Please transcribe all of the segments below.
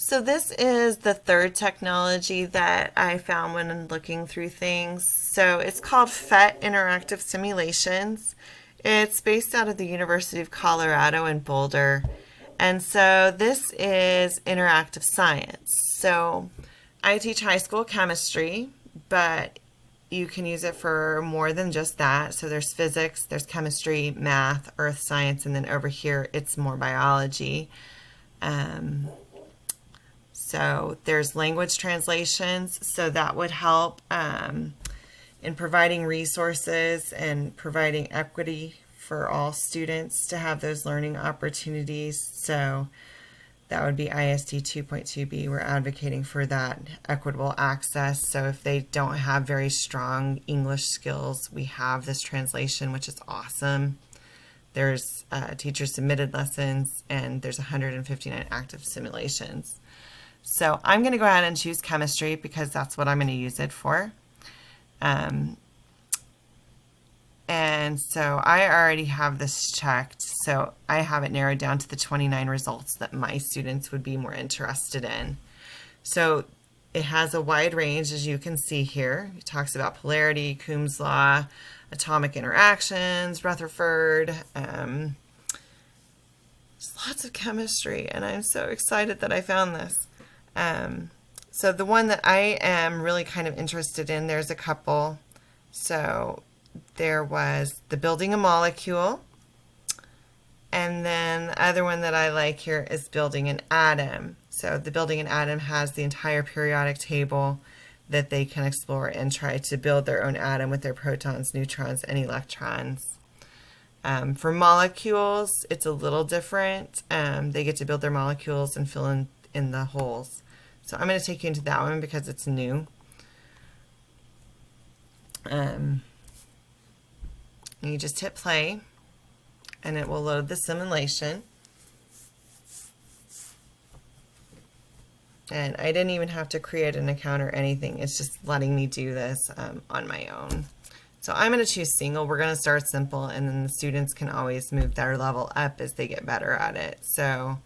So this is the third technology that I found when looking through things. So it's called PhET Interactive Simulations. It's based out of the University of Colorado in Boulder. And so this is interactive science. So I teach high school chemistry, but you can use it for more than just that. So there's physics, there's chemistry, math, earth science, and then over here it's more biology. Um, so there's language translations, so that would help in providing resources and providing equity for all students to have those learning opportunities. So that would be ISD 2.2b. We're advocating for that equitable access. So if they don't have very strong English skills, we have this translation, which is awesome. There's teacher submitted lessons, and there's 159 active simulations. So I'm going to go ahead and choose chemistry because that's what I'm going to use it for. And so I already have this checked, so I have it narrowed down to the 29 results that my students would be more interested in. So it has a wide range, as you can see here. It talks about polarity, Coombs law, atomic interactions, Rutherford. There's lots of chemistry, and I'm so excited that I found this. So the one that I am really kind of interested in, there's a couple. So there was the building a molecule, and then the other one that I like here is building an atom. So the building an atom has the entire periodic table that they can explore and try to build their own atom with their protons, neutrons, and electrons. For molecules, it's a little different. They get to build their molecules and fill in the holes. So I'm going to take you into that one because it's new. You just hit play and it will load the simulation. And I didn't even have to create an account or anything. It's just letting me do this on my own. So I'm going to choose single. We're going to start simple, and then the students can always move their level up as they get better at it. So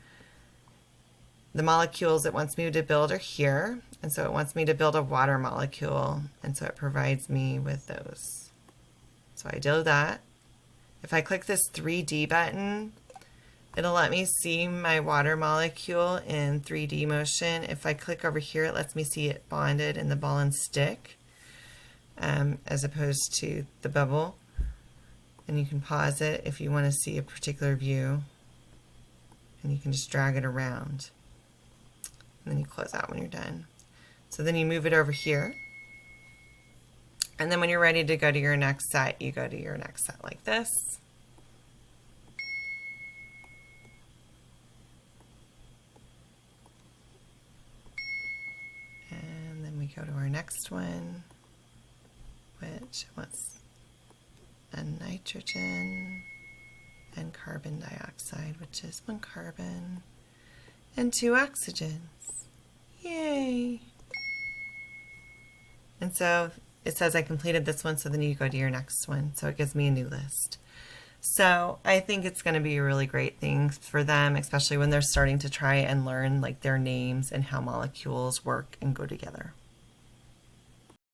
the molecules it wants me to build are here. And so it wants me to build a water molecule. And so it provides me with those. So I do that. If I click this 3D button, it'll let me see my water molecule in 3D motion. If I click over here, it lets me see it bonded in the ball and stick, as opposed to the bubble. And you can pause it if you want to see a particular view. And you can just drag it around. And then you close out when you're done. So then you move it over here. And then when you're ready to go to your next set, you go to your next set like this. And then we go to our next one, which was a nitrogen and carbon dioxide, which is 1 carbon and 2 oxygens. Yay! And so it says I completed this one, so then you go to your next one. So it gives me a new list. So I think it's going to be a really great thing for them, especially when they're starting to try and learn like their names and how molecules work and go together.